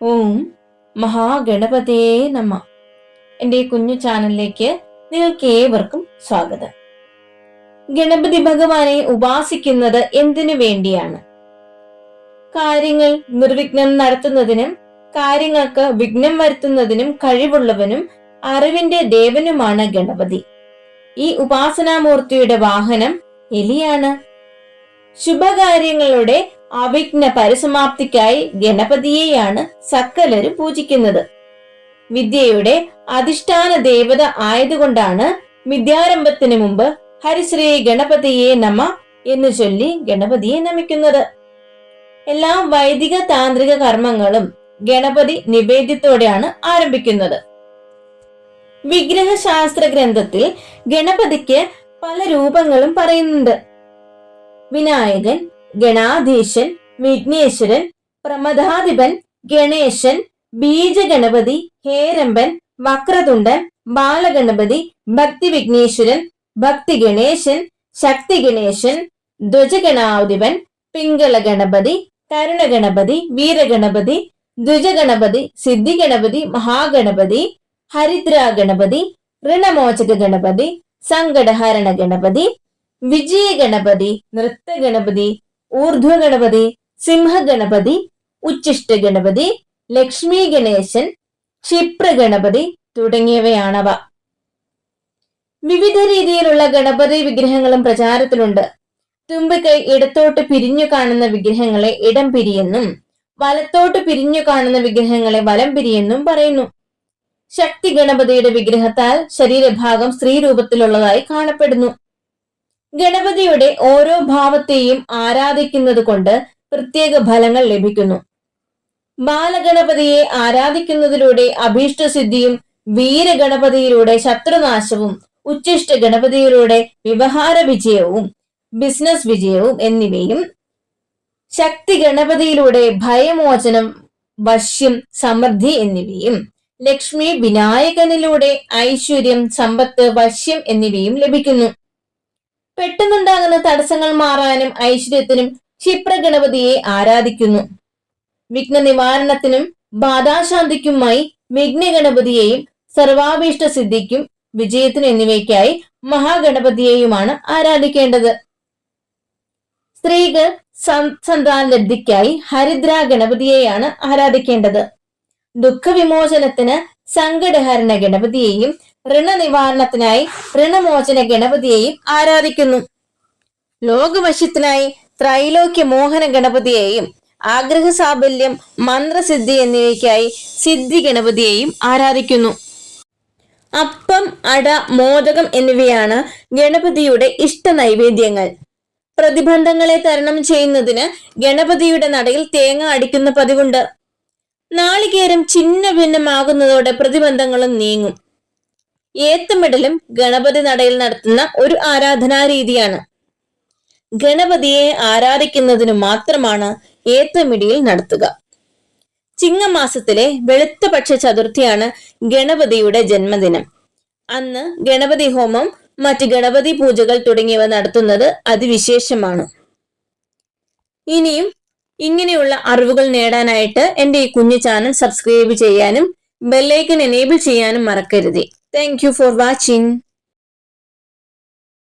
ഓം മഹാഗണപതേ നമ. എൻ്റെ കുഞ്ഞു ചാനലിലേക്ക് നിങ്ങൾക്ക് ഏവർക്കും സ്വാഗതം. ഗണപതി ഭഗവാനെ ഉപാസിക്കുന്നത് എന്തിനു വേണ്ടിയാണ്? കാര്യങ്ങൾ നിർവിഘ്നം നടത്തുന്നതിനും കാര്യങ്ങൾക്ക് വിഘ്നം വരുത്തുന്നതിനും കഴിവുള്ളവനും അറിവിന്റെ ദേവനുമാണ് ഗണപതി. ഈ ഉപാസനാമൂർത്തിയുടെ വാഹനം എലിയാണ്. ശുഭകാര്യങ്ങളുടെ അവിഘ്ന പരിസമാപ്തിക്കായി ഗണപതിയെയാണ് സകലരും പൂജിക്കുന്നത്. വിദ്യയുടെ അധിഷ്ഠാന ദേവത ആയതുകൊണ്ടാണ് വിദ്യാരംഭത്തിന് മുമ്പ് ഹരിശ്രീ ഗണപതിയെ നമ എന്ന് ചൊല്ലി ഗണപതിയെ നമിക്കുന്നത്. എല്ലാ വൈദിക താന്ത്രിക കർമ്മങ്ങളും ഗണപതി നിവേദ്യത്തോടെയാണ് ആരംഭിക്കുന്നത്. വിഗ്രഹശാസ്ത്ര ഗ്രന്ഥത്തിൽ ഗണപതിക്ക് പല രൂപങ്ങളും പറയുന്നുണ്ട്. വിനായകൻ, ഗണാധീശൻ, വിഘ്നേശ്വരൻ, പ്രമദാധിപൻ, ഗണേശൻ, ബീജഗണപതി, ഹേരമ്പൻ, വക്രതുണ്ടൻ, ബാലഗണപതി, ഭക്തി വിഘ്നേശ്വരൻ, ഭക്തി ഗണേശൻ, ശക്തി ഗണേശൻ, ധ്വജഗണാധിപൻ, പിംഗള ഗണപതി, കരുണഗണപതി, വീരഗണപതി, ദ്വിജഗണപതി, സിദ്ധിഗണപതി, മഹാഗണപതി, ഹരിദ്ര ഗണപതി, ഋണമോചക ഗണപതി, സങ്കടഹരണ ഗണപതി, വിജയ ഗണപതി, നൃത്ത ഗണപതി, ഊർധ്വ ഗണപതി, സിംഹ ഗണപതി, ഉച്ചിഷ്ട ഗണപതി, ലക്ഷ്മി ഗണേശൻ, ക്ഷിപ്ര ഗണപതി തുടങ്ങിയവയാണവ. വിവിധ രീതിയിലുള്ള ഗണപതി വിഗ്രഹങ്ങളും പ്രചാരത്തിലുണ്ട്. തുമ്പിക്കൈ ഇടത്തോട്ട് പിരിഞ്ഞു കാണുന്ന വിഗ്രഹങ്ങളെ ഇടം പിരിയെന്നും വലത്തോട്ട് പിരിഞ്ഞു കാണുന്ന വിഗ്രഹങ്ങളെ വലം പിരിയെന്നും പറയുന്നു. ശക്തി ഗണപതിയുടെ വിഗ്രഹത്താൽ ശരീരഭാഗം സ്ത്രീ രൂപത്തിലുള്ളതായി കാണപ്പെടുന്നു. ഗണപതിയുടെ ഓരോ ഭാവത്തെയും ആരാധിക്കുന്നത് കൊണ്ട് പ്രത്യേക ഫലങ്ങൾ ലഭിക്കുന്നു. ബാലഗണപതിയെ ആരാധിക്കുന്നതിലൂടെ അഭീഷ്ടസിദ്ധിയും, വീരഗണപതിയിലൂടെ ശത്രുനാശവും, ഉച്ചിഷ്ട ഗണപതിയിലൂടെ വ്യവഹാര വിജയവും ബിസിനസ് വിജയവും എന്നിവയും, ശക്തി ഗണപതിയിലൂടെ ഭയമോചനം, വശ്യം, സമൃദ്ധി എന്നിവയും, ലക്ഷ്മി വിനായകനിലൂടെ ഐശ്വര്യം, സമ്പത്ത്, വശ്യം എന്നിവയും ലഭിക്കുന്നു. പെട്ടെന്നുണ്ടാകുന്ന തടസ്സങ്ങൾ മാറാനും ഐശ്വര്യത്തിനും ക്ഷിപ്ര ഗണപതിയെ ആരാധിക്കുന്നു. വിഘ്ന നിവാരണത്തിനും ബാധാശാന്തിക്കുമായി വിഘ്നഗണപതിയെയും, സർവാഭീഷ്ട സിദ്ധിക്കും വിജയത്തിനും എന്നിവയ്ക്കായി മഹാഗണപതിയെയുമാണ് ആരാധിക്കേണ്ടത്. സ്ത്രീകൾ സന്താന ലബ്ധിക്കായി ഹരിദ്ര ഗണപതിയെയാണ് ആരാധിക്കേണ്ടത്. ദുഃഖവിമോചനത്തിന് സങ്കടഹരണ ഗണപതിയെയും, ഋണനിവാരണത്തിനായി ഋണമോചന ഗണപതിയെയും ആരാധിക്കുന്നു. ലോകവശ്യത്തിനായി ത്രൈലോക്യ മോഹന ഗണപതിയെയും, ആഗ്രഹ സാഫല്യം, മന്ത്രസിദ്ധി എന്നിവയ്ക്കായി സിദ്ധി ഗണപതിയെയും ആരാധിക്കുന്നു. അപ്പം, അട, മോദകം എന്നിവയാണ് ഗണപതിയുടെ ഇഷ്ട നൈവേദ്യങ്ങൾ. പ്രതിബന്ധങ്ങളെ തരണം ചെയ്യുന്നതിന് ഗണപതിയുടെ നടയിൽ തേങ്ങ അടിക്കുന്ന പതിവുണ്ട്. നാളികേരം ഛിന്ന ഭിന്നമാകുന്നതോടെ പ്രതിബന്ധങ്ങളും നീങ്ങും. ഏത്തമിടലും ഗണപതി നടയിൽ നടത്തുന്ന ഒരു ആരാധനാ രീതിയാണ്. ഗണപതിയെ ആരാധിക്കുന്നതിന് മാത്രമാണ് ഏത്തമിടിയിൽ നടത്തുക. ചിങ്ങമാസത്തിലെ വെളുത്ത പക്ഷ ചതുർത്ഥിയാണ് ഗണപതിയുടെ ജന്മദിനം. അന്ന് ഗണപതി ഹോമം, മറ്റ് ഗണപതി പൂജകൾ തുടങ്ങിയവ നടത്തുന്നത് അതിവിശേഷമാണ്. ഇനിയും ഇങ്ങനെയുള്ള അറിവുകൾ നേടാനായിട്ട് എൻ്റെ ഈ കുഞ്ഞു ചാനൽ സബ്സ്ക്രൈബ് ചെയ്യാനും ബെല്ലൈക്കൺ എനേബിൾ ചെയ്യാനും മറക്കരുത്. Thank you for watching.